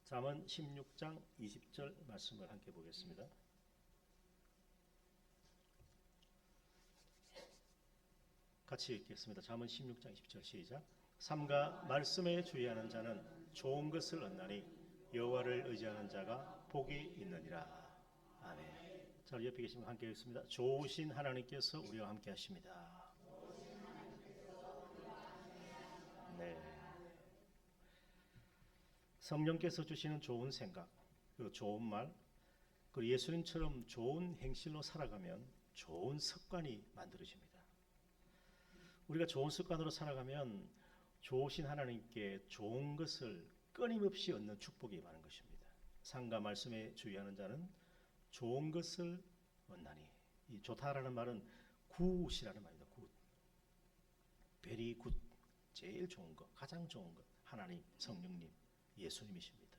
잠언 16장 20절 말씀을 함께 보겠습니다. 같이 읽겠습니다. 잠언 16장 20절 시작. 삼가 말씀에 주의하는 자는 좋은 것을 얻나니 여호와를 의지하는 자가 복이 있느니라. 아멘. 자, 옆에 계신 분 함께 읽습니다. 좋으신 하나님께서 우리와 함께 하십니다. 네. 성령께서 주시는 좋은 생각, 그리고 좋은 말, 그리고 예수님처럼 좋은 행실로 살아가면 좋은 습관이 만들어집니다. 우리가 좋은 습관으로 살아가면 좋으신 하나님께 좋은 것을 끊임없이 얻는 축복이 많은 것입니다. 상과 말씀에 주의하는 자는 좋은 것을 얻나니, 이 좋다라는 말은 굿이라는 말입니다. 굿, very good, 제일 좋은 것, 가장 좋은 것, 하나님, 성령님, 예수님이십니다.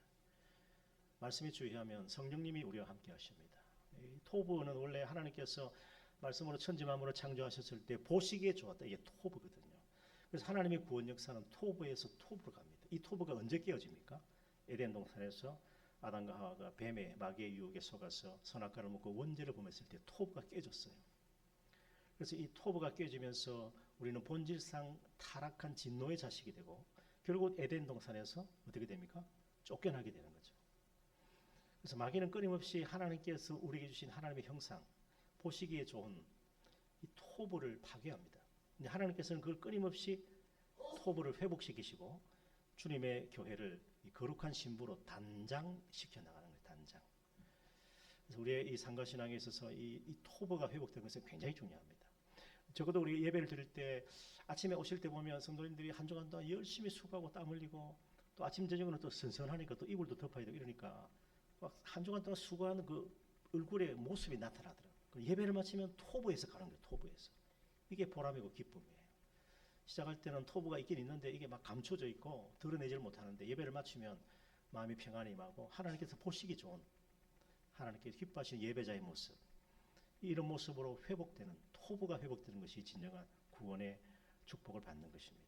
말씀에 주의하면 성령님이 우리와 함께 하십니다. 토브는 원래 하나님께서 말씀으로 천지만물을 창조하셨을 때 보시기에 좋았다. 이게 토브거든요. 그래서 하나님의 구원 역사는 토브에서 토브로 갑니다. 이 토브가 언제 깨어집니까? 에덴 동산에서 아담과 하와가 뱀의 마귀의 유혹에 속아서 선악과를 먹고 원죄를 범했을 때 토브가 깨졌어요. 그래서 이 토브가 깨지면서 우리는 본질상 타락한 진노의 자식이 되고 결국 에덴 동산에서 어떻게 됩니까? 쫓겨나게 되는 거죠. 그래서 마귀는 끊임없이 하나님께서 우리에게 주신 하나님의 형상, 보시기에 좋은 이 토브를 파괴합니다. 근데 하나님께서는 그걸 끊임없이 토브를 회복시키시고 주님의 교회를 이 거룩한 신부로 단장시켜 나가는 거예요. 단장. 그래서 우리의 이 상가신앙에 있어서 이 토브가 회복되는 것은 굉장히 중요합니다. 적어도 우리 예배를 드릴 때 아침에 오실 때 보면 성도님들이 한 주간 동안 열심히 수고하고 땀 흘리고 또 아침 저녁은 또 선선하니까 또 이불도 덮어야 되고 이러니까 한 주간 동안 수고하는 그 얼굴의 모습이 나타나더라고요. 예배를 마치면 토부에서 가는 거예요. 토부에서. 이게 보람이고 기쁨이에요. 시작할 때는 토부가 있긴 있는데 이게 막 감춰져 있고 드러내질 못하는데 예배를 마치면 마음이 평안이 임하고 하나님께서 보시기 좋은 하나님께서 기뻐하시는 예배자의 모습, 이런 모습으로 회복되는 토부가 회복되는 것이 진정한 구원의 축복을 받는 것입니다.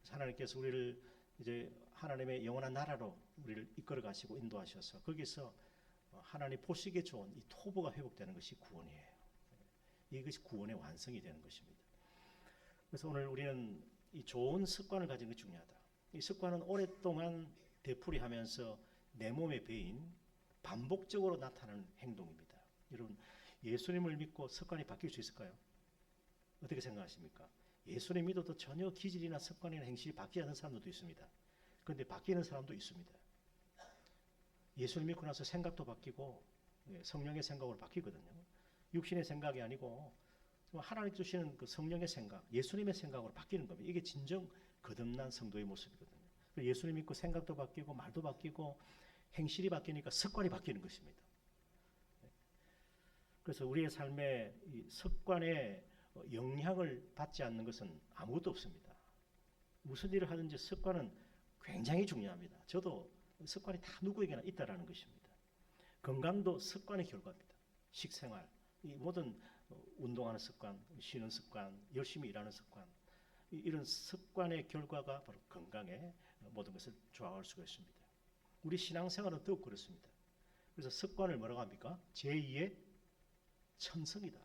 하나님께서 우리를 이제 하나님의 영원한 나라로 우리를 이끌어 가시고 인도하셔서 거기서 하나님 보시기에 좋은 이 토부가 회복되는 것이 구원이에요. 이것이 구원의 완성이 되는 것입니다. 그래서 오늘 우리는 이 좋은 습관을 가지는 게 중요하다. 이 습관은 오랫동안 되풀이하면서 내 몸에 배인 반복적으로 나타나는 행동입니다. 여러분, 예수님을 믿고 습관이 바뀔 수 있을까요? 어떻게 생각하십니까? 예수님 믿어도 전혀 기질이나 습관이나 행실이 바뀌지 않는 사람들도 있습니다. 그런데 바뀌는 사람도 있습니다. 예수님 믿고 나서 생각도 바뀌고 성령의 생각으로 바뀌거든요. 육신의 생각이 아니고 하나님 주시는 그 성령의 생각, 예수님의 생각으로 바뀌는 겁니다. 이게 진정 거듭난 성도의 모습이거든요. 예수님 믿고 생각도 바뀌고 말도 바뀌고 행실이 바뀌니까 습관이 바뀌는 것입니다. 그래서 우리의 삶에 이 습관에 영향을 받지 않는 것은 아무것도 없습니다. 무슨 일을 하든지 습관은 굉장히 중요합니다. 저도 습관이 다 누구에게나 있다라는 것입니다. 건강도 습관의 결과입니다. 식생활, 이 모든 운동하는 습관, 쉬는 습관, 열심히 일하는 습관, 이런 습관의 결과가 바로 건강에 모든 것을 좌우할 수가 있습니다. 우리 신앙생활은 더욱 그렇습니다. 그래서 습관을 뭐라고 합니까? 제2의 천성이다.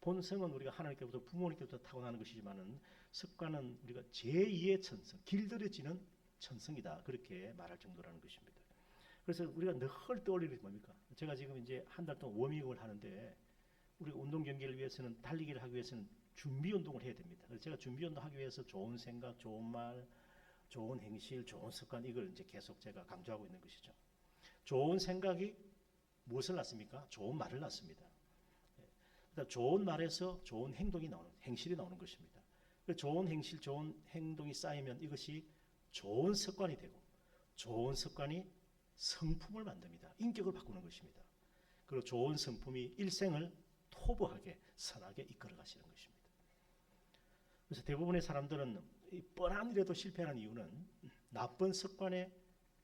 본성은 우리가 하나님께부터 부모님께부터 타고나는 것이지만은 습관은 우리가 제2의 천성, 길들여지는 천성이다. 그렇게 말할 정도라는 것입니다. 그래서 우리가 늘 떠올리는 게 뭡니까? 제가 지금 이제 한 달 동안 워밍업을 하는데 우리가 운동 경기를 위해서는 달리기를 하기 위해서는 준비 운동을 해야 됩니다. 그래서 제가 준비 운동 하기 위해서 좋은 생각, 좋은 말, 좋은 행실, 좋은 습관 이걸 이제 계속 제가 강조하고 있는 것이죠. 좋은 생각이 무엇을 낳습니까? 좋은 말을 낳습니다. 좋은 말에서 좋은 행동이 나오는, 행실이 나오는 것입니다. 좋은 행실, 좋은 행동이 쌓이면 이것이 좋은 습관이 되고 좋은 습관이 성품을 만듭니다. 인격을 바꾸는 것입니다. 그리고 좋은 성품이 일생을 토부하게 선하게 이끌어 가시는 것입니다. 그래서 대부분의 사람들은 이 뻔한 일에도 실패하는 이유는 나쁜 습관에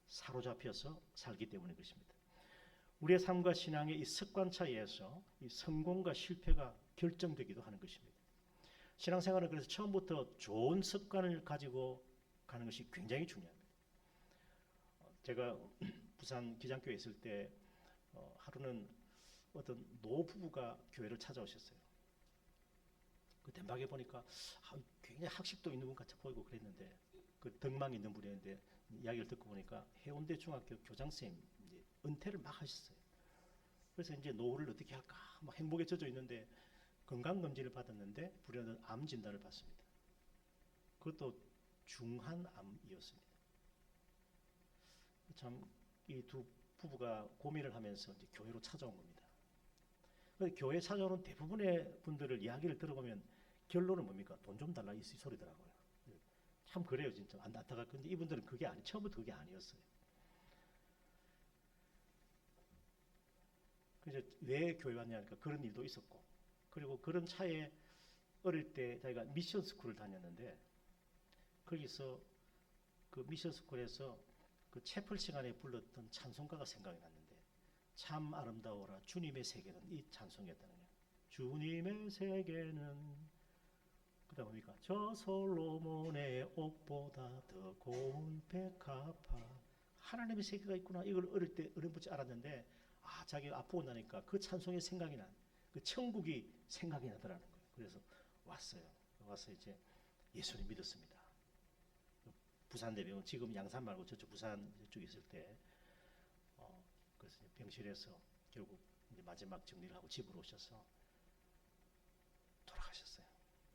사로잡혀서 살기 때문인 것입니다. 우리의 삶과 신앙의 이 습관 차이에서 이 성공과 실패가 결정되기도 하는 것입니다. 신앙생활은 그래서 처음부터 좋은 습관을 가지고 가는 것이 굉장히 중요합니다. 제가 부산 기장교에 있을 때 하루는 어떤 노 부부가 교회를 찾아오셨어요. 그 대박에 보니까 굉장히 학식도 있는 분 같아 보이고 그랬는데 그 덕망 있는 분이었는데 이야기를 듣고 보니까 해운대 중학교 교장 선생님 이제 은퇴를 막 하셨어요. 그래서 이제 노후를 어떻게 할까 막 행복에 젖어 있는데 건강검진을 받았는데 불현듯 암 진단을 받습니다. 그것도 중한암이었습니다. 참 이 두 부부가 고민을 하면서 이제 교회로 찾아온 겁니다. 교회 찾아오는 대부분의 분들을 이야기를 들어보면 결론은 뭡니까? 돈 좀 달라 이 소리더라고요. 참 그래요 진짜 안타깝. 근데 이분들은 그게 처음부터 그게 아니었어요. 그래서 왜 교회 왔냐니까 그런 일도 있었고, 그리고 그런 차에 어릴 때 자기가 미션 스쿨을 다녔는데 거기서 그 미션 스쿨에서 그 채플 시간에 불렀던 찬송가가 생각이 났는데 참 아름다워라 주님의 세계는 이 찬송이었다는 거예요. 주님의 세계는 그다음 뭡니까? 저 솔로몬의 옷보다 더 고운 백합화. 하나님의 세계가 있구나. 이걸 어릴 때 어렴풋이 알았는데 자기가 아프고 나니까 그 찬송이 생각이 난, 그 천국이 생각이 나더라는 거예요. 그래서 왔어요. 와서 이제 예수님 믿었습니다. 부산 대병원 지금 양산 말고 저쪽 부산 쪽에 있을 때 그래서 병실에서 결국 이제 마지막 정리를 하고 집으로 오셔서 돌아가셨어요.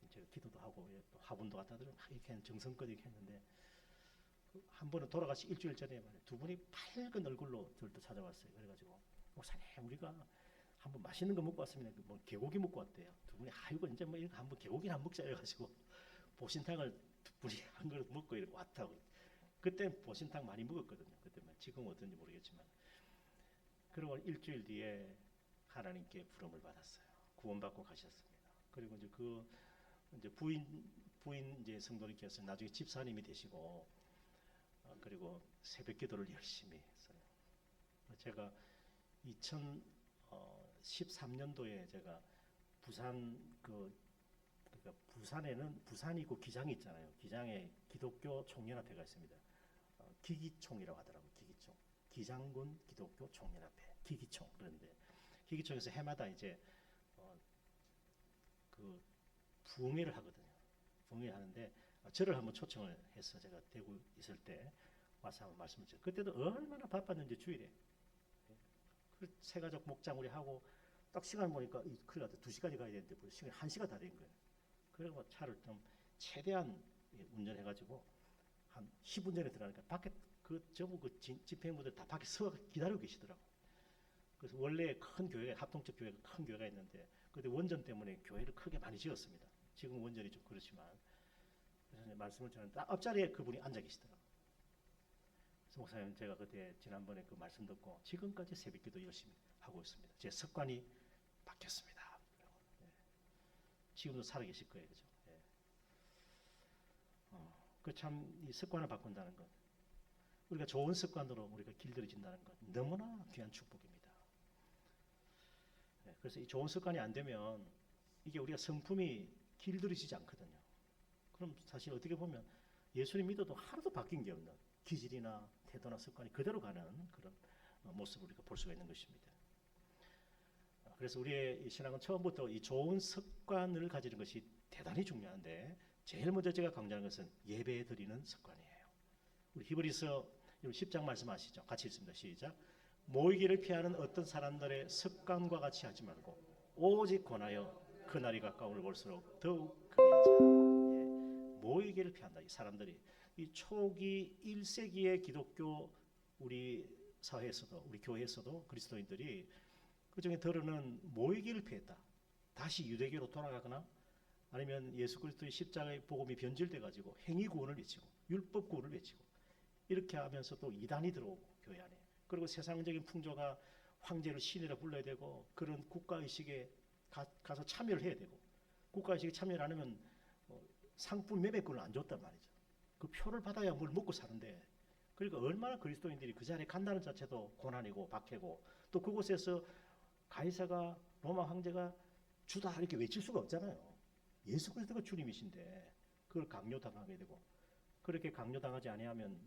제가 기도도 하고 또 화분도 갖다 드리고 막 이렇게 정성껏 이렇게 했는데 한 번은 돌아가시 일주일 전에 두 분이 밝은 얼굴로 저를 또 찾아왔어요. 그래가지고 목사님 우리가 한번 맛있는 거 먹고 왔습니다. 뭐 개고기 먹고 왔대요. 두 분이 아이고 이제 뭐 이렇게 한번 개고기나 한번 먹자 해가지고 보신탕을 두 분이 한 그릇 먹고 이렇게 왔다고. 그때 보신탕 많이 먹었거든요. 그때만 지금 어떤지 모르겠지만. 그리고 일주일 뒤에 하나님께 부름을 받았어요. 구원받고 가셨습니다. 그리고 이제 그 이제 부인 이제 성도님께서 나중에 집사님이 되시고 그리고 새벽기도를 열심히 했어요. 제가 2013년도에 제가 부산 그러니까 부산에는 부산이고 기장이 있잖아요. 기장에 기독교 총연합회가 있습니다. 기기총이라고 하더라고요. 기기총. 기장군 기독교 총연합회. 기기총. 그런데 기기총에서 해마다 이제 그 부흥회를 하거든요. 부흥회 하는데 저를 한번 초청을 해서 제가 대구 있을 때 와서 한번 말씀을 드렸어요. 그때도 얼마나 바빴는지 주일에 세 가족 목장 우리 하고 딱 시간 보니까 큰일 났다. 2시까지 가야 되는데 벌써 시간이 1시가 다 된 거예요. 그래서 차를 좀 최대한 운전해가지고 한 10분 전에 들어가니까 밖에 전부 집회인분들 다 밖에 서 기다리고 계시더라고. 그래서 원래 큰 교회가 합동적 교회가 큰 교회가 있는데 그때 원전 때문에 교회를 크게 많이 지었습니다. 지금 원전이 좀 그렇지만 그래서 말씀을 전하는데 앞자리에 그분이 앉아 계시더라고요. 그래서 목사님 제가 그때 지난번에 그 말씀 듣고 지금까지 새벽기도 열심히 하고 있습니다. 제 습관이 바뀌었습니다. 네. 지금도 살아계실 거예요, 그죠? 네. 참 이 습관을 바꾼다는 것, 우리가 좋은 습관으로 우리가 길들여진다는 것 너무나 귀한 축복입니다. 네. 그래서 이 좋은 습관이 안 되면 이게 우리가 성품이 길들여지지 않거든요. 그럼 사실 어떻게 보면 예수님 믿어도 하나도 바뀐 게 없는 기질이나 태도나 습관이 그대로 가는 그런 모습을 우리가 볼 수가 있는 것입니다. 그래서 우리의 신앙은 처음부터 이 좋은 습관을 가지는 것이 대단히 중요한데 제일 먼저 제가 강조하는 것은 예배 드리는 습관이에요. 우리 히브리서 10장 말씀 아시죠? 같이 읽습니다. 시작. 모이기를 피하는 어떤 사람들의 습관과 같이 하지 말고 오직 권하여 그날이 가까움을 볼수록 더욱 크게 하자. 예, 모이기를 피한다. 이 사람들이 이 초기 1세기의 기독교 우리 사회에서도 우리 교회에서도 그리스도인들이 그중에 더러는 모이기를 피했다. 다시 유대교로 돌아가거나 아니면 예수 그리스도의 십자가의 복음이 변질돼 가지고 행위 구원을 외치고 율법 구원을 외치고 이렇게 하면서 또 이단이 들어오고 교회 안에 그리고 세상적인 풍조가 황제를 신이라 불러야 되고 그런 국가의식에 가서 참여를 해야 되고 국가의식에 참여를 안 하면 상품 매매권을 안 줬단 말이죠. 그 표를 받아야 뭘 먹고 사는데 그러니까 얼마나 그리스도인들이 그 자리에 간다는 자체도 고난이고 박해고 또 그곳에서 가이사가 로마 황제가 주다 이렇게 외칠 수가 없잖아요. 예수 그리스도가 주님이신데 그걸 강요당하게 되고 그렇게 강요당하지 아니하면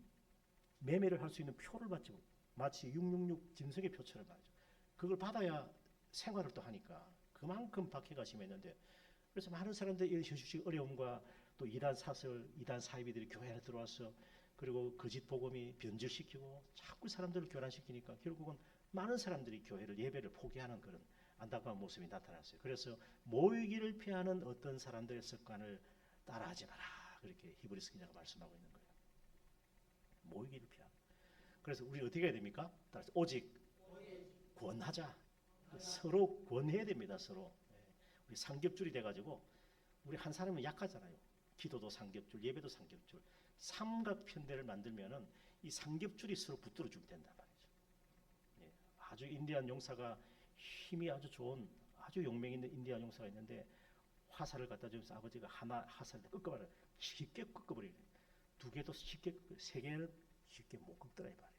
매매를 할 수 있는 표를 받죠. 마치 666 짐승의 표처럼 말이죠. 그걸 받아야 생활을 또 하니까 그만큼 박해가 심했는데, 그래서 많은 사람들이 이 현실적 어려움과 또 이단 사설, 이단 사이비들이 교회 안에 들어와서 그리고 거짓 복음이 변질시키고 자꾸 사람들을 교란시키니까 결국은 많은 사람들이 교회를 예배를 포기하는 그런 안타까운 모습이 나타났어요. 그래서 모이기를 피하는 어떤 사람들의 습관을 따라하지 마라, 그렇게 히브리서 기자가 말씀하고 있는 거예요. 모이기를 피하라. 그래서 우리 어떻게 해야 됩니까? 따라서 오직 권하자. 서로 권해야 됩니다. 서로. 우리 삼겹줄이 돼가지고 우리 한 사람은 약하잖아요. 기도도 삼겹줄, 예배도 삼겹줄. 삼각편대를 만들면은 이 삼겹줄이 서로 붙들어 주게 된단 말이죠. 예, 아주 인디안 용사가 힘이 아주 좋은 아주 용맹 있는 인디안 용사가 있는데 화살을 갖다 주면서 아버지가 하나 화살을 꺾어버려 쉽게 꺾어버리네. 두 개도 쉽게 세 개는 쉽게 못 꺾더라 이 말이에요.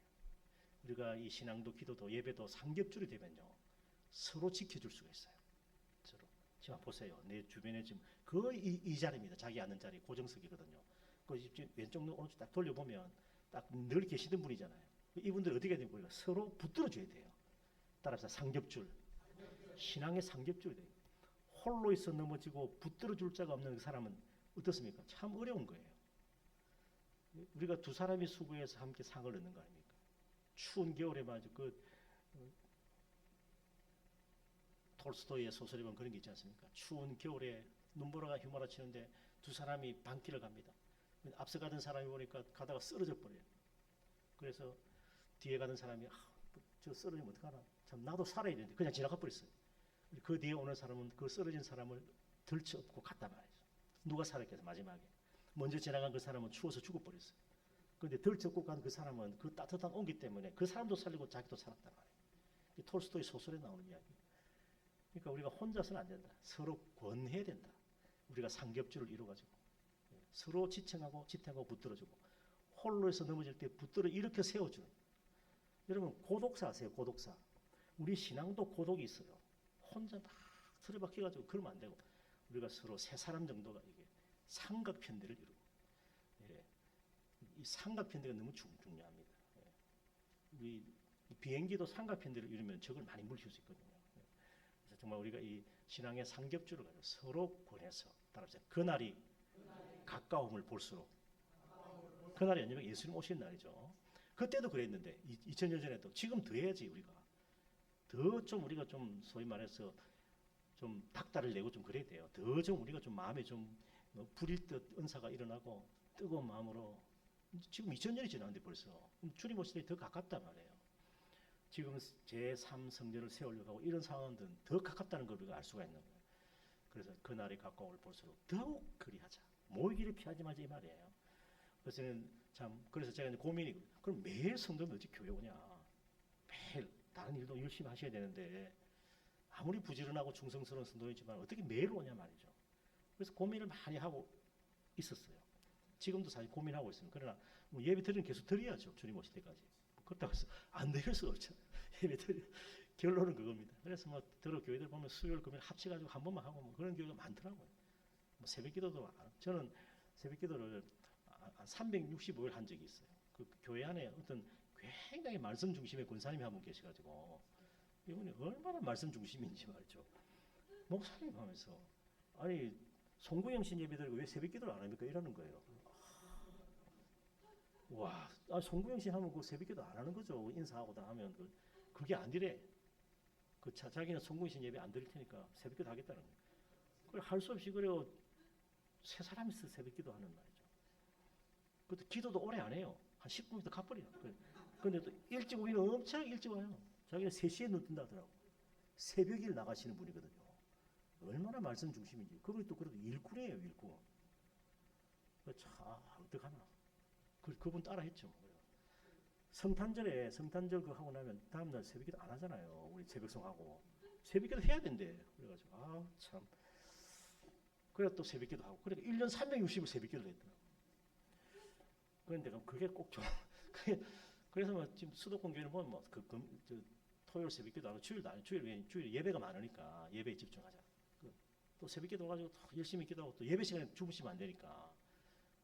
우리가 이 신앙도 기도도 예배도 삼겹줄이 되면요 서로 지켜줄 수가 있어요. 서로. 지금 보세요. 내 주변에 지금 거의 이 자리입니다. 자기 앉는 자리 고정석이거든요. 그 왼쪽 눈 오른쪽 딱 돌려보면 딱 늘 계시던 분이잖아요. 이분들 어떻게 해야 됩니까? 서로 붙들어줘야 돼요. 따라서 삼겹줄. 신앙의 삼겹줄이 돼요. 홀로 있어 넘어지고 붙들어줄 자가 없는 그 사람은 어떻습니까? 참 어려운 거예요. 우리가 두 사람이 수고해서 함께 상을 얻는 거 아닙니까? 추운 겨울에 말이죠. 톨스토이의 소설에 보면 그런 게 있지 않습니까? 추운 겨울에 눈보라가 휘몰아치는데 두 사람이 반길을 갑니다. 앞서 가던 사람이 보니까 가다가 쓰러져 버려요. 그래서 뒤에 가던 사람이 저 쓰러지면 어떡하나? 참 나도 살아야 되는데 그냥 지나가 버렸어요. 그 뒤에 오는 사람은 그 쓰러진 사람을 들쳐업고 갔단 말이죠. 누가 살았겠어 마지막에. 먼저 지나간 그 사람은 추워서 죽어버렸어요. 그런데 들쳐업고 간 그 사람은 그 따뜻한 온기 때문에 그 사람도 살리고 자기도 살았단 말이에요. 이 톨스토이 소설에 나오는 이야기. 그러니까 우리가 혼자서는 안 된다. 서로 권해야 된다. 우리가 삼겹줄을 이루어가지고 서로 지탱하고 붙들어주고 홀로에서 넘어질 때 붙들어 이렇게 세워주는. 여러분 고독사 아세요? 고독사. 우리 신앙도 고독이 있어요. 혼자 막 틀어박혀가지고 그러면 안 되고 우리가 서로 세 사람 정도가 이게 삼각편대를 이루고 이 삼각편대가 너무 중요합니다. 우리 비행기도 삼각편대를 이루면 적을 많이 물릴 수 있거든요. 그래서 정말 우리가 이 신앙의 삼겹줄을 가지고 서로 권해서 따라서 그날이 가까움을 볼수록 그날이 아니면 예수님 오신 날이죠. 그때도 그랬는데 2000년 전에도 지금 더 해야지 우리가 더 좀 우리가 좀 소위 말해서 좀 닥달을 내고 좀 그래야 돼요. 더 좀 우리가 좀 마음에 좀 불일 듯 은사가 일어나고 뜨거운 마음으로 지금 2000년이 지났는데 벌써 주님 오실 때 더 가깝단 말이에요. 지금 제3성전을 세우려고 하고 이런 상황들은 더 가깝다는 걸 우리가 알 수가 있는 거예요. 그래서 그날이 가까움을 볼수록 더욱 그리하자. 모이기를 피하지 말자 이 말이에요. 그래서 제가 이제 고민이 그럼 매일 성도는 어찌 교회 오냐? 매일 다른 일도 열심히 하셔야 되는데 아무리 부지런하고 충성스러운 성도이지만 어떻게 매일 오냐 말이죠. 그래서 고민을 많이 하고 있었어요. 지금도 사실 고민하고 있습니다. 그러나 뭐 예배 드리는 계속 드려야죠. 주님 오실 때까지. 그렇다고 해서 안 드릴 수가 없잖아요. 예배 드려 결론은 그겁니다. 그래서 뭐 들어 교회들 보면 수요일 금요일 합쳐가지고 한 번만 하고 뭐 그런 교회가 많더라고요. 뭐 새벽기도도 저는 새벽기도를 365일 한 적이 있어요. 그 교회 안에 어떤 굉장히 말씀 중심의 권사님이 한 분 계셔가지고 이분이 얼마나 말씀 중심인지 말이죠. 목사님 하면서 아니 송구영 씨 예배드리고 왜 새벽기도를 안 합니까? 이러는 거예요. 와, 송구영 씨 하면 그 새벽기도 안 하는 거죠. 인사하고 다 하면 그게 아니래. 자기는 송구영 씨 예배 안 드릴 테니까 새벽기도 하겠다는 거예요. 그래 할 수 없이 그래요. 세 사람이서 새벽기도 하는 말이죠. 그것도 기도도 오래 안 해요. 한 10분부터 가버려. 근데 또 일찍 오기는 엄청 일찍 와요. 자기는 3시에 눈 뜬다 하더라고. 새벽일 나가시는 분이거든요. 얼마나 말씀 중심인지. 그분이 또 그래도 일꾼이에요, 일꾼. 참 어떡하나. 그분 따라 했죠. 성탄절 그거 하고 나면 다음날 새벽기도 안 하잖아요. 우리 새벽송하고. 새벽기도 해야 된대. 그래가지고 참. 그래 또 새벽기도 하고. 그러니까 1년 360일 새벽기도를 했더라고. 그런데 그게 꼭 좀. 그래서 뭐 지금 수도권 교회는 보면 뭐 토요일 새벽기도 하고 주일도 안 주일 예배가 많으니까 예배에 집중하자. 또 새벽기도 가지고 열심히 기도하고 또 예배 시간에 주무시면 안 되니까.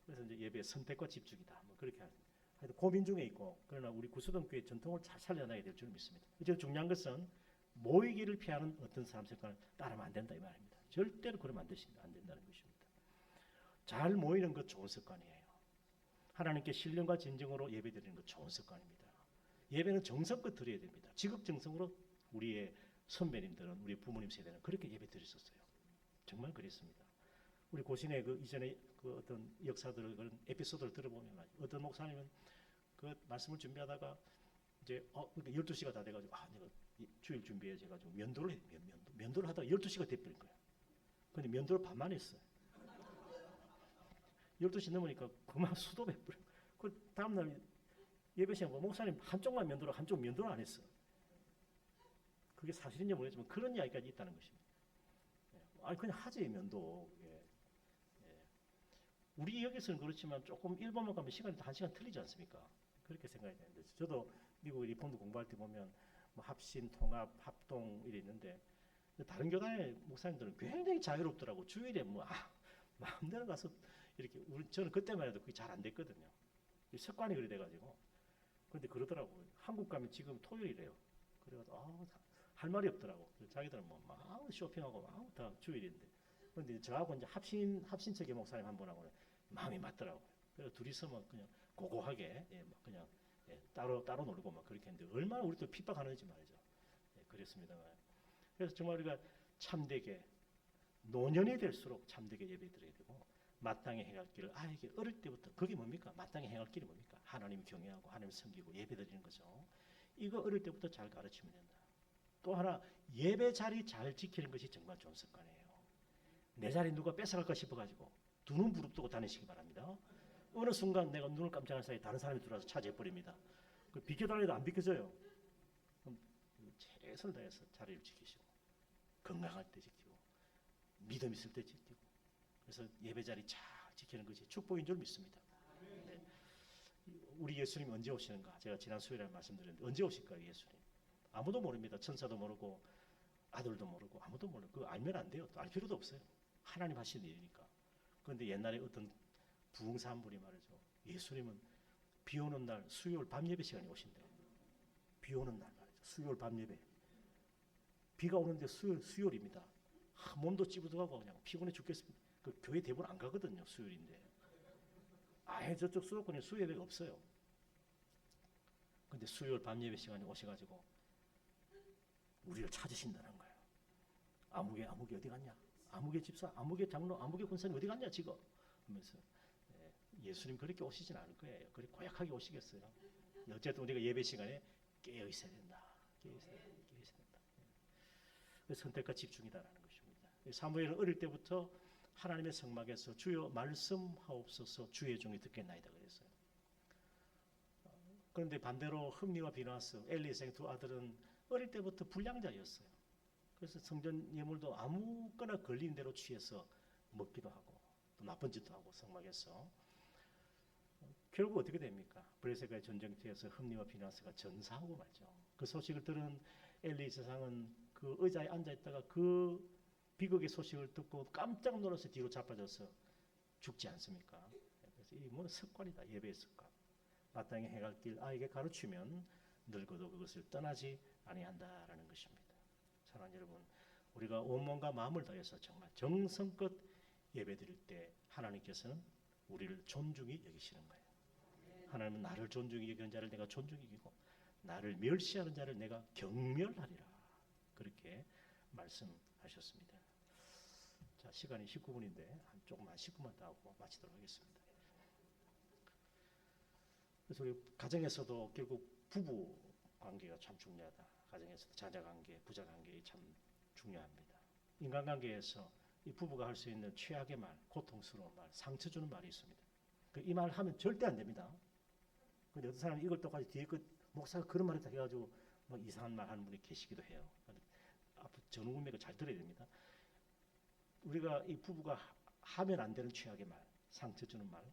그래서 이제 예배 선택과 집중이다. 뭐 그렇게 하는. 하여튼 고민중에 있고, 그러나 우리 구수동교회 전통을 잘 살려놔야 될 줄 믿습니다. 이제 중요한 것은 모이기를 피하는 어떤 사람 습관을 따르면 안 된다 이 말입니다. 절대로 그러면 안 된다는 것입니다. 잘 모이는 것 좋은 습관이에요. 하나님께 신령과 진정으로 예배드리는 것 좋은 습관입니다. 예배는 정성껏 드려야 됩니다. 지극정성으로 우리의 선배님들은, 우리 부모님 세대는 그렇게 예배 드렸었어요. 정말 그랬습니다. 우리 고신의 그 이전에 그 어떤 역사들을, 그런 에피소드를 들어보면 어떤 목사님은 그 말씀을 준비하다가 이제 12시가 다 돼가지고 내가 주일 준비해서 해가지고 면도를 해. 면도를 하다가 12시가 돼버린 거야. 근데 면도를 반만 했어요. 12시 넘으니까 그만 수도해버려. 그 다음날 예배 시간 목사님 한쪽만 면도를, 한쪽 면도를 안 했어. 그게 사실인지 모르겠지만 그런 이야기까지 있다는 것입니다. 아니 그냥 하지 면도. 우리 여기서는 그렇지만 조금 일본만 가면 시간이 1시간 틀리지 않습니까? 그렇게 생각이 되는데, 저도 미국 리폼도 공부할 때 보면 뭐 합신, 통합, 합동 이래 있는데 다른 교단의 목사님들은 굉장히 자유롭더라고. 주일에 마음대로 가서 이렇게, 저는 그때만 해도 그게 잘 안 됐거든요. 습관이 그래 돼가지고. 그런데 그러더라고요. 한국 가면 지금 토요일이래요. 그래가지고 할 말이 없더라고. 자기들은 막 쇼핑하고 다 주일인데. 그런데 저하고 이제 합신체계 목사님 한 분하고는 마음이 맞더라고요. 그래서 둘이서 그냥 고고하게 그냥 따로 놀고 막 그렇게 했는데 얼마나 우리도 핍박하는지 말이죠. 그랬습니다만. 그래서 정말 우리가 참되게 노년이 될수록 참되게 예배드려야 되고, 마땅히 행할 길을 아이에게 어릴 때부터, 그게 뭡니까? 마땅히 행할 길이 뭡니까? 하나님 경외하고 하나님 섬기고 예배드리는 거죠. 이거 어릴 때부터 잘 가르치면 된다. 또 하나, 예배 자리 잘 지키는 것이 정말 좋은 습관이에요. 내 자리 누가 뺏어갈까 싶어가지고 두 눈 부릅뜨고 다니시기 바랍니다. 어느 순간 내가 눈을 깜짝할 사이에 다른 사람이 들어와서 차지해버립니다. 비켜달라도 안 비켜져요. 그럼 최선을 다해서 자리를 지키시고, 건강할 때 지키고, 믿음 있을 때 지키고, 그래서 예배 자리 잘 지키는 것이 축복인 줄 믿습니다. 네. 우리 예수님이 언제 오시는가? 제가 지난 수요일에 말씀드렸는데 언제 오실까요? 예수님 아무도 모릅니다. 천사도 모르고 아들도 모르고 아무도 모르고, 그거 알면 안 돼요. 또 알 필요도 없어요. 하나님 하신 일이니까. 그런데 옛날에 어떤 부흥사 한 분이 말이죠. 예수님은 비 오는 날 수요일 밤 예배 시간에 오신대요. 비 오는 날 말이죠. 수요일 밤 예배. 비가 오는데 수요일입니다. 몸도 찌부둥하고 그냥 피곤해 죽겠습니다. 그 교회 대부분 안 가거든요. 수요일인데. 아예 저쪽 수도권에 수요예배가 없어요. 근데 수요일 밤 예배 시간에 오셔가지고 우리를 찾으신다는 거예요. 아무개 어디 갔냐? 아무개 집사, 아무개 장로, 아무개 권사님 어디 갔냐 지금? 하면서 예수님 그렇게 오시진 않을 거예요. 그렇게 고약하게 오시겠어요? 어쨌든 우리가 예배 시간에 깨어 있어야 된다. 깨어 있어야 된다. 선택과 집중이다라는 것입니다. 사무엘은 어릴 때부터 하나님의 성막에서 주여 말씀하옵소서 주의 종이 듣겠나이다 그랬어요. 그런데 반대로 흠니와 비나스, 엘리야의 두 아들은 어릴 때부터 불량자였어요. 그래서 성전 예물도 아무거나 걸린 대로 취해서 먹기도 하고 또 나쁜 짓도 하고 성막에서. 결국 어떻게 됩니까? 브레세가의 전쟁터에서 흠니와 비나스가 전사하고 말죠. 그 소식을 들은 엘리 제사장은 그 의자에 앉아있다가 그 비극의 소식을 듣고 깜짝 놀라서 뒤로 자빠져서 죽지 않습니까? 그래서 이 습관이다. 예배의 습관. 마땅히 행할 길 아이에게 가르치면 늙어도 그것을 떠나지 아니한다라는 것입니다. 사랑하는 여러분, 우리가 온몸과 마음을 다해서 정말 정성껏 예배드릴 때 하나님께서는 우리를 존중히 여기시는 거예요. 하나님은 나를 존중히 여기는 자를 내가 존중히 여기고 나를 멸시하는 자를 내가 경멸하리라. 그렇게 말씀하셨습니다. 자, 시간이 19분인데 조금만 10분만 더 하고 마치도록 하겠습니다. 그래서 우리 가정에서도 결국 부부 관계가 참 중요하다. 가정에서도 자녀 관계, 부자 관계 참 중요합니다. 인간관계에서 이 부부가 할 수 있는 최악의 말, 고통스러운 말, 상처 주는 말이 있습니다. 이 말 하면 절대 안 됩니다. 근데 어떤 사람이 이걸 똑같이 뒤에 목사가 그런 말을 다 해가지고 막 이상한 말 하는 분이 계시기도 해요. 앞으로 전후문맥을 잘 들어야 됩니다. 우리가 이 부부가 하면 안 되는 최악의 말, 상처 주는 말,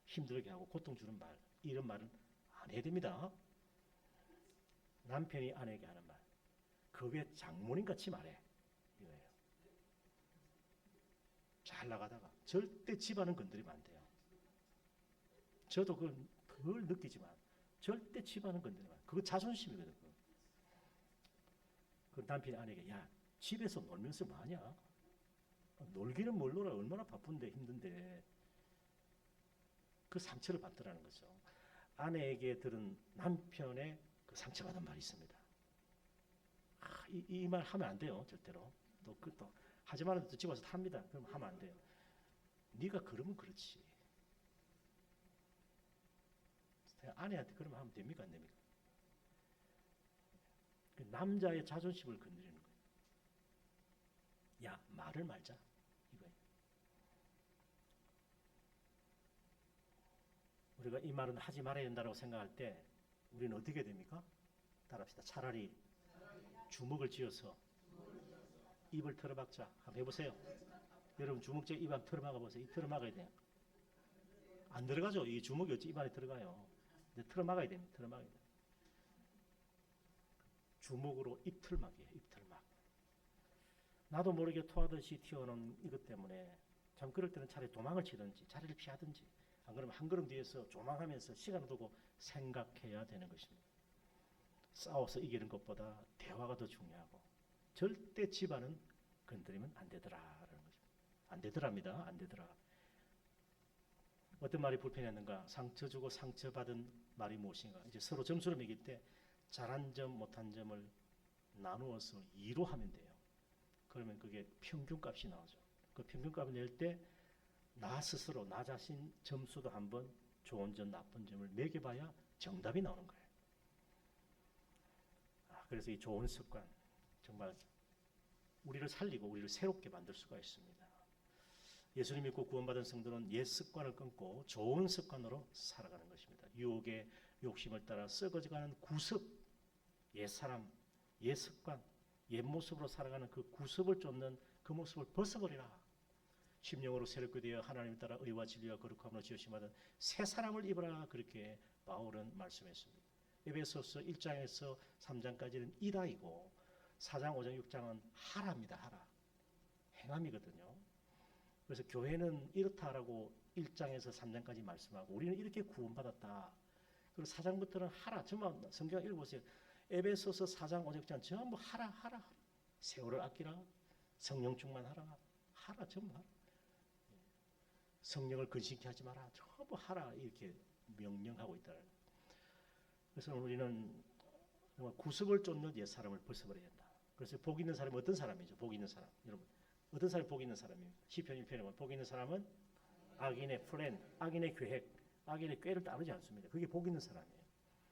힘들게 하고 고통 주는 말, 이런 말은 안 해야 됩니다. 남편이 아내에게 하는 말, 그 왜 장모님 같이 말해? 이거예요. 잘 나가다가 절대 집안은 건드리면 안 돼요. 저도 그 덜 느끼지만 절대 집안은 건드리면 안 돼. 그거 자존심이거든. 그 남편이 아내에게 야 집에서 놀면서 뭐하냐? 놀기는 뭘 놀아 얼마나 바쁜데 힘든데 그 상처를 받더라는 거죠. 아내에게 들은 남편의 그 상처받은 말이 있습니다. 이 말 하면 안 돼요 절대로. 또 하지 말아도 또 집어서 합니다. 그럼 하면 안 돼요. 네가 그러면 그렇지. 아내한테 그러면 하면 됩니까 안 됩니까? 그 남자의 자존심을 건드리는 거예요. 야 말을 말자 이거예요. 우리가 이 말은 하지 말아야 된다고 생각할 때 우리는 어떻게 됩니까? 따라합시다. 차라리 주먹을 쥐어서 입을 털어박자. 한번 해보세요. 여러분 주먹째 입 한번 털어막아 보세요. 입 털어막아야 돼요. 안 들어가죠. 이 주먹이 어찌 입 안에 들어가요. 근데 털어막아야 됩니다. 털어막아야 돼요. 주먹으로 입틀막이에요. 입틀막. 나도 모르게 토하듯이 튀어나온 이것 때문에 참 그럴 때는 차라리 도망을 치든지 자리를 피하든지 안 그러면 한 걸음 뒤에서 조망하면서 시간을 두고 생각해야 되는 것입니다. 싸워서 이기는 것보다 대화가 더 중요하고 절대 집안은 건드리면 안 되더라라는 거죠. 안 되더랍니다. 안 되더라. 어떤 말이 불편했는가? 상처 주고 상처받은 말이 무엇인가? 이제 서로 점수를 매길 때 잘한 점, 못한 점을 나누어서 2로 하면 돼요. 그러면 그게 평균값이 나오죠. 그 평균값을 낼 때 나 스스로, 나 자신 점수도 한번 좋은 점, 나쁜 점을 매겨봐야 정답이 나오는 거예요. 그래서 이 좋은 습관, 정말 우리를 살리고 우리를 새롭게 만들 수가 있습니다. 예수님 믿고 구원받은 성도는 옛 습관을 끊고 좋은 습관으로 살아가는 것입니다. 유혹의 욕심을 따라 썩어져가는 구습, 옛 사람, 옛 습관, 옛 모습으로 살아가는 그 구습을 쫓는 그 모습을 벗어버리라. 심령으로 새롭게 되어 하나님 따라 의와 진리와 거룩함으로 지으심받은 새 사람을 입으라. 그렇게 바울은 말씀했습니다. 에베소서 1장에서 3장까지는 이다이고 4장, 5장, 6장은 하라입니다. 하라. 행함이거든요. 그래서 교회는 이렇다라고 1장에서 3장까지 말씀하고 우리는 이렇게 구원받았다. 그리고 4장부터는 하라. 정말 성경 읽어보세요. 에베소서 4장, 5장, 6장 전부 하라, 하라, 하라. 세월을 아끼라. 성령 충만하라. 하라, 전부 하라. 성령을 근심케 하지 마라. 전부 하라. 이렇게 명령하고 있다. 그래서 우리는 정말 구습을 쫓는 옛 사람을 벗어버려야 된다. 그래서 복 있는 사람은 어떤 사람이죠? 복 있는 사람. 여러분, 어떤 사람이 복 있는 사람입니까? 시편 1편에 보면 복 있는 사람은 악인의 플랜, 악인의 계획, 악인의 꾀를 따르지 않습니다. 그게 복 있는 사람이에요.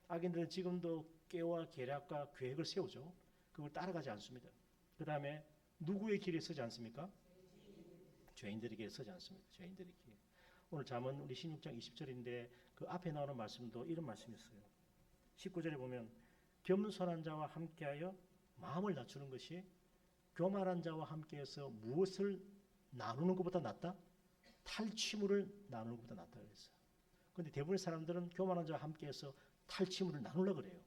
악인들은 지금도 꾀와 계략과 계획을 세우죠. 그걸 따라가지 않습니다. 그 다음에 누구의 길에 서지 않습니까? 죄인들의 길에 서지 않습니다. 죄인들의 길에. 오늘 잠언 우리 16장 20절인데 그 앞에 나오는 말씀도 이런 말씀이 있어요. 19절에 보면 겸손한 자와 함께하여 마음을 낮추는 것이 교만한 자와 함께해서 무엇을 나누는 것보다 낫다? 탈취물을 나누는 것보다 낫다 그랬어요. 그런데 대부분의 사람들은 교만한 자와 함께해서 탈취물을 나누려고 그래요.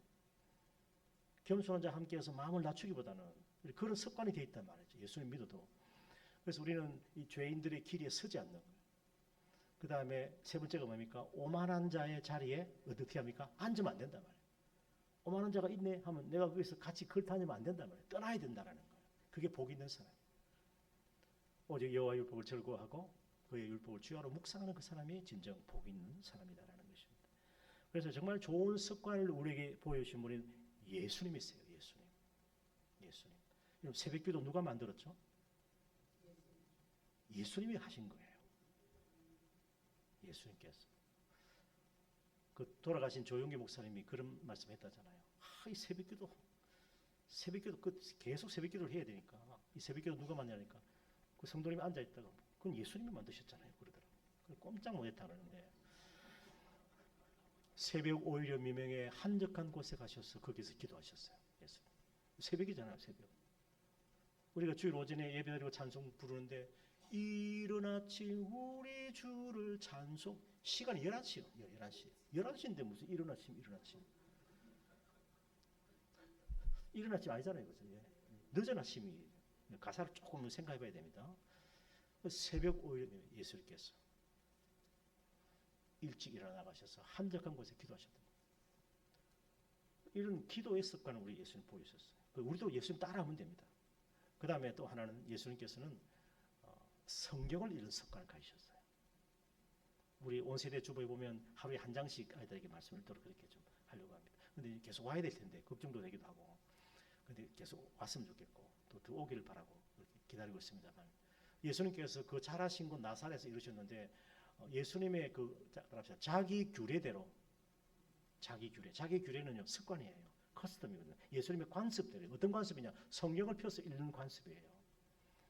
겸손한 자와 함께해서 마음을 낮추기보다는 그런 습관이 되어 있단 말이죠. 예수님 믿어도. 그래서 우리는 이 죄인들의 길에 서지 않는 거예요. 그 다음에 세 번째가 뭡니까? 오만한 자의 자리에 어떻게 합니까? 앉으면 안 된단 말이에요. 오만한 자가 있네 하면 내가 거기서 같이 걸타니면 안 된단 말이에요. 떠나야 된다는 거예요. 그게 복 있는 사람. 오직 여호와 율법을 절거하고 그의 율법을 주야로 묵상하는 그 사람이 진정 복 있는 사람이다라는 것입니다. 그래서 정말 좋은 습관을 우리에게 보여주신 분은 예수님이세요. 예수님. 예수님. 여러분 새벽기도 누가 만들었죠? 예수님이 하신 거예요. 예수님께서. 그 돌아가신 조용기 목사님이 그런 말씀했다잖아요. 이 새벽기도 계속 새벽기도를 해야 되니까 이 새벽기도 누가 만드냐니까 그 성도님이 앉아 있다가 그건 예수님이 만드셨잖아요. 그러더라고요. 꼼짝 못했다 그러는데 새벽 오히려 미명에 한적한 곳에 가셔서 거기서 기도하셨어요. 예수님. 새벽이잖아요. 새벽. 우리가 주일 오전에 예배드리고 찬송 부르는데 이른 아침 우리 주를 찬송 시간이 11시요. 11시. 11시인데 무슨 이른 아침 이른 아침 아니잖아요. 그죠? 예. 늦은 아침이 가사를 조금 생각해 봐야 됩니다. 새벽 오히려 예수님께서 일찍 일어나 나가셔서 한적한 곳에 기도하셨던 거예요. 이런 기도의 습관을 우리 예수님 보여주셨어요. 우리도 예수님 따라하면 됩니다. 그 다음에 또 하나는 예수님께서는 성경을 읽는 습관을 가지셨어요. 우리 온 세대 주보에 보면 하루에 한 장씩 아이들에게 말씀을 읽도록 그렇게 좀 하려고 합니다. 근데 계속 와야 될 텐데 걱정도 되기도 하고, 근데 계속 왔으면 좋겠고 또 더 오기를 바라고 기다리고 있습니다만, 예수님께서 그 자라신 곳 나사렛에서 이루셨는데 예수님의 그 자기 규례대로, 자기 규례는요 습관이에요. 커스텀이거든요. 예수님의 관습대로. 어떤 관습이냐? 성경을 펴서 읽는 관습이에요.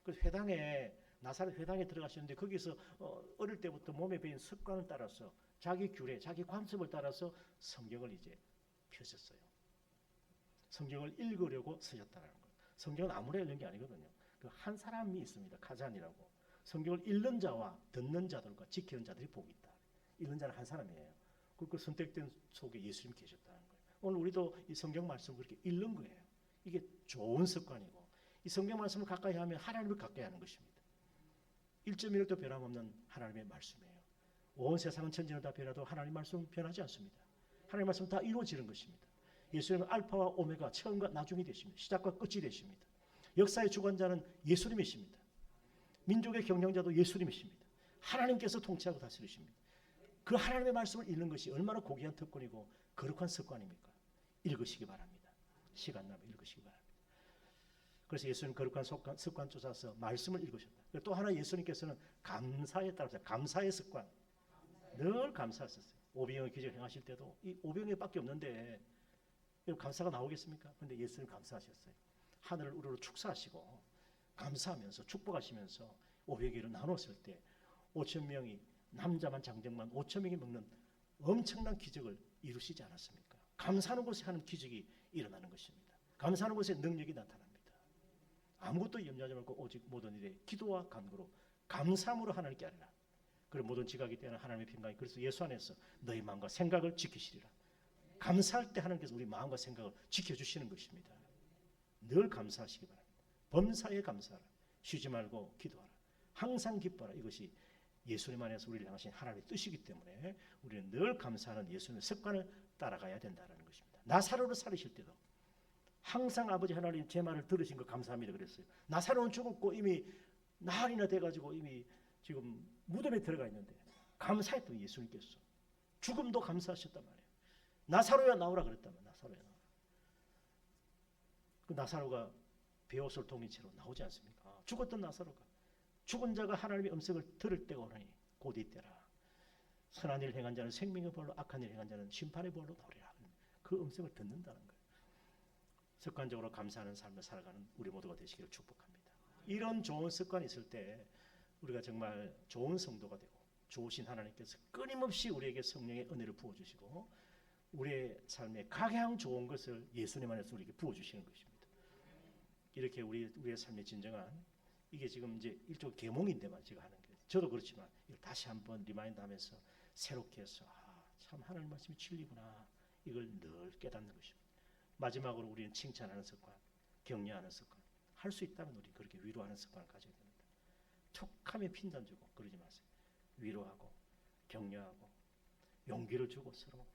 그래서 회당에, 나사렛 회당에 들어가셨는데 거기서 어릴 때부터 몸에 배인 습관을 따라서 자기 규례, 자기 관습을 따라서 성경을 이제 펴셨어요. 성경을 읽으려고 쓰셨다는 거예요. 성경은 아무나 읽는 게 아니거든요. 그 한 사람이 있습니다. 카잔이라고. 성경을 읽는 자와 듣는 자들과 지키는 자들이 복이 있다. 읽는 자는 한 사람이에요. 그 선택된 속에 예수님이 계셨다는 거예요. 오늘 우리도 이 성경 말씀을 그렇게 읽는 거예요. 이게 좋은 습관이고, 이 성경 말씀을 가까이 하면 하나님을 가까이 하는 것입니다. 1.1도 변함없는 하나님의 말씀이에요. 온 세상은 천지는 다 변해도 하나님 말씀은 변하지 않습니다. 하나님 말씀은 다 이루어지는 것입니다. 예수님은 알파와 오메가, 처음과 나중이 되십니다. 시작과 끝이 되십니다. 역사의 주관자는 예수님이십니다. 민족의 경영자도 예수님이십니다. 하나님께서 통치하고 다스리십니다. 그 하나님의 말씀을 읽는 것이 얼마나 고귀한 특권이고 거룩한 습관입니까? 읽으시기 바랍니다. 시간 나면 읽으시기 바랍니다. 그래서 예수님 거룩한 습관 쫓아서 말씀을 읽으셨다. 또 하나 예수님께서는 감사에 따라서 감사의 습관, 늘 감사하셨어요. 오병이어 기적을 행하실 때도 이 오병이어밖에 없는데 감사가 나오겠습니까? 그런데 예수님 감사하셨어요. 하늘을 우러러 축사하시고 감사하면서 축복하시면서 오병이어를 나눴을 때 5천 명이, 남자만 장정만 5천 명이 먹는 엄청난 기적을 이루시지 않았습니까? 감사하는 곳에 하는 기적이 일어나는 것입니다. 감사하는 곳에 능력이 나타납니다. 아무것도 염려하지 말고 오직 모든 일에 기도와 간구로 감사함으로 하나님께 아뢰라. 그리고 모든 지각이 때는 하나님의 평강이 그래서 예수 안에서 너희 마음과 생각을 지키시리라. 감사할 때 하나님께서 우리 마음과 생각을 지켜주시는 것입니다. 늘 감사하시기 바랍니다. 범사에 감사하라. 쉬지 말고 기도하라. 항상 기뻐하라. 이것이 예수님 안에서 우리를 향하신 하나님의 뜻이기 때문에 우리는 늘 감사하는 예수님의 습관을 따라가야 된다는 것입니다. 나사로를 살리실 때도 항상 아버지 하나님 제 말을 들으신 거 감사합니다 그랬어요. 나사로는 죽었고 이미 나흘이나 돼가지고 이미 지금 무덤에 들어가 있는데 감사했던 예수님께서 죽음도 감사하셨단 말이에요. 나사로야 나오라 그랬다면 나사로야 나오라. 그 나사로가 베옷을 동인 채로 나오지 않습니까? 죽었던 나사로가 죽은 자가 하나님의 음성을 들을 때가 오나니 곧 이때라. 선한 일 행한 자는 생명의 벌로, 악한 일 행한 자는 심판의 벌로 나오리라. 그 음성을 듣는다는 거예요. 습관적으로 감사하는 삶을 살아가는 우리 모두가 되시기를 축복합니다. 이런 좋은 습관이 있을 때 우리가 정말 좋은 성도가 되고 좋으신 하나님께서 끊임없이 우리에게 성령의 은혜를 부어주시고 우리의 삶에 각양 좋은 것을 예수님 안에서 우리에게 부어주시는 것입니다. 이렇게 우리의 삶의 진정한 이게 지금 이제 일종의 계몽인데만 제가 하는 거예요. 저도 그렇지만 이걸 다시 한번 리마인드하면서 새롭게 해서 참 하나님 말씀이 진리구나 이걸 늘 깨닫는 것입니다. 마지막으로 우리는 칭찬하는 습관, 격려하는 습관. 할 수 있다면 우리 그렇게 위로하는 습관을 가져야 됩니다. 툭하면 핀잔 주고 그러지 마세요. 위로하고 격려하고 용기를 주고 서로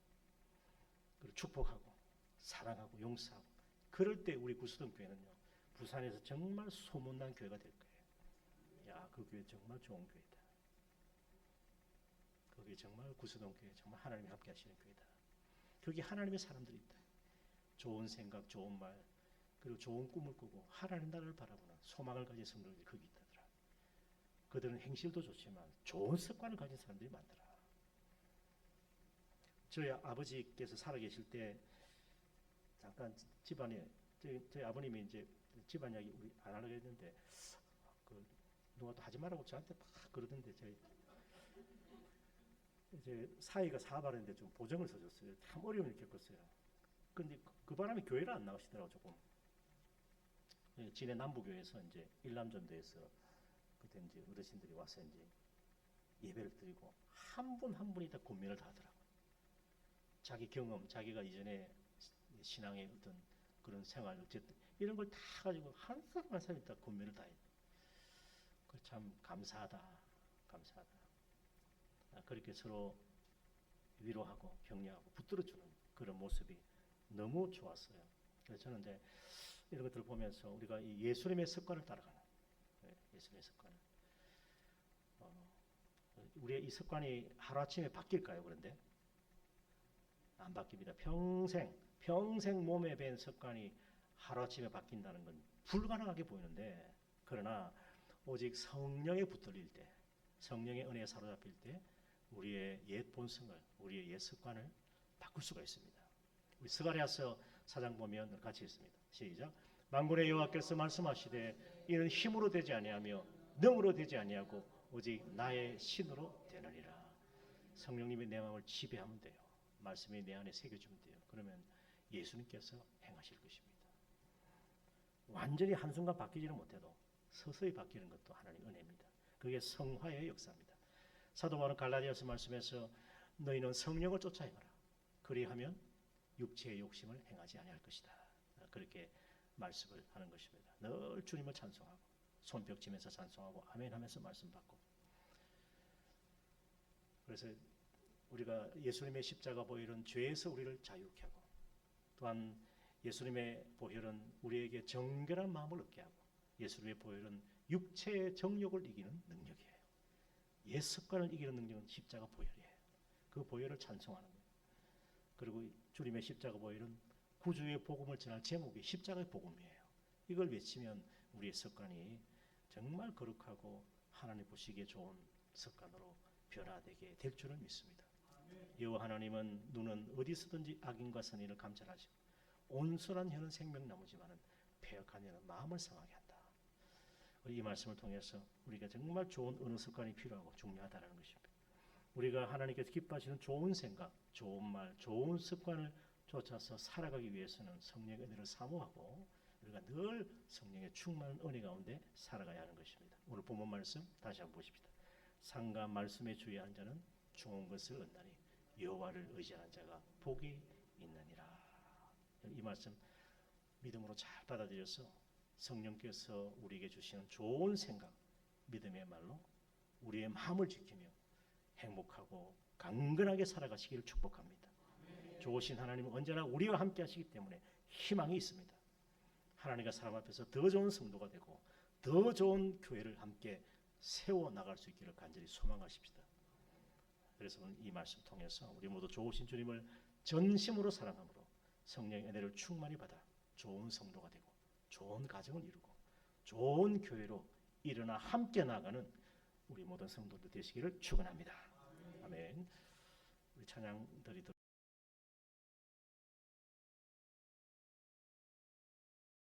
그리고 축복하고 사랑하고 용서하고 그럴 때 우리 구수동 교회는요. 부산에서 정말 소문난 교회가 될 거예요. 야, 그 교회 정말 좋은 교회다. 거기 정말 구수동 교회 정말 하나님이 함께 하시는 교회다. 거기 하나님의 사람들이 있다. 좋은 생각, 좋은 말, 그리고 좋은 꿈을 꾸고 하나님 나라를 바라보는 소망을 가진 성도들이 거기 있다더라. 그들은 행실도 좋지만 좋은 습관을 가진 사람들이 많더라. 저희 아버지께서 살아계실 때 잠깐 집안에 저희 아버님이 이제 집안 이야기 우리 안 하려고 했는데 그 누가 또 하지 말라고 저한테 막 그러던데 저희 이제 사이가 사발인데 좀 보정을 서줬어요. 참 어려움을 겪었어요. 근데 그 바람에 교회를 안 나가시더라고 조금. 진해 남부교회에서 이제 일남전도에서 그때 이제 어르신들이 와서 이제 예배를 드리고 한 분 한 분이 다 권면을 다 하더라고요. 자기 경험, 자기가 이전에 신앙의 어떤 그런 생활 어쨌든 이런 걸 다 가지고 한 사람 한 사람이 다 권면을 다 해요. 참 감사하다, 감사하다. 그렇게 서로 위로하고 격려하고 붙들어주는 그런 모습이 너무 좋았어요. 그래서 저는 이제 이런 것들을 보면서 우리가 이 예수님의 습관을 따라가는, 예수님의 습관을, 우리의 이 습관이 하루아침에 바뀔까요? 그런데 안 바뀝니다. 평생 몸에 밴 습관이 하루아침에 바뀐다는 건 불가능하게 보이는데, 그러나 오직 성령에 붙들릴 때, 성령의 은혜에 사로잡힐 때 우리의 옛 본성을, 우리의 옛 습관을 바꿀 수가 있습니다. 우리 스가랴서 4장 보면 같이 있습니다. 시작. 만군의 여호와께서 말씀하시되 이는 힘으로 되지 아니하며 능으로 되지 아니하고 오직 나의 신으로 되느니라. 성령님이 내 마음을 지배하면 돼요. 말씀이 내 안에 새겨주면 돼요. 그러면 예수님께서 행하실 것입니다. 완전히 한순간 바뀌지는 못해도 서서히 바뀌는 것도 하나님 은혜입니다. 그게 성화의 역사입니다. 사도 바울은 갈라디아서 말씀에서 너희는 성령을 쫓아 행하라. 그리하면 육체의 욕심을 행하지 아니할 것이다. 그렇게 말씀을 하는 것입니다. 늘 주님을 찬송하고 손뼉 치면서 찬송하고 아멘 하면서 말씀 받고. 그래서 우리가 예수님의 십자가 보혈은 죄에서 우리를 자유케 하고, 또한 예수님의 보혈은 우리에게 정결한 마음을 얻게 하고, 예수님의 보혈은 육체의 정욕을 이기는 능력이에요. 옛 습관을 이기는 능력은 십자가 보혈이에요. 그 보혈을 찬송하는 거예요. 그리고 주님의 십자가 보혈은 구주의 복음을 전할 제목이 십자가의 복음이에요. 이걸 외치면 우리의 습관이 정말 거룩하고 하나님 보시기에 좋은 습관으로 변화되게 될 줄을 믿습니다. 여호와 하나님은 눈은 어디서든지 악인과 선인을 감찰하시고 온순한 혀는 생명나무지만은 패역한 혀는 마음을 상하게 한다. 이 말씀을 통해서 우리가 정말 좋은 언어 습관이 필요하고 중요하다는 것입니다. 우리가 하나님께서 기뻐하시는 좋은 생각, 좋은 말, 좋은 습관을 쫓아서 살아가기 위해서는 성령의 은혜를 사모하고 우리가 늘 성령의 충만한 은혜 가운데 살아가야 하는 것입니다. 오늘 본문 말씀 다시 한번 보십시다. 상과 말씀에 주의하는 자는 좋은 것을 얻나니 여호와를 의지하는 자가 복이 있느니라. 이 말씀 믿음으로 잘 받아들여서 성령께서 우리에게 주시는 좋은 생각, 믿음의 말로 우리의 마음을 지키며 행복하고 강건하게 살아가시기를 축복합니다. 좋으신 하나님은 언제나 우리와 함께 하시기 때문에 희망이 있습니다. 하나님과 사람 앞에서 더 좋은 성도가 되고 더 좋은 교회를 함께 세워나갈 수 있기를 간절히 소망하십시다. 그래서 이 말씀 통해서 우리 모두 좋으신 주님을 전심으로 사랑함으로 성령의 은혜를 충만히 받아 좋은 성도가 되고 좋은 가정을 이루고 좋은 교회로 일어나 함께 나가는 우리 모든 성도들 되시기를 축원합니다. 아멘. 우리 찬양 드리도록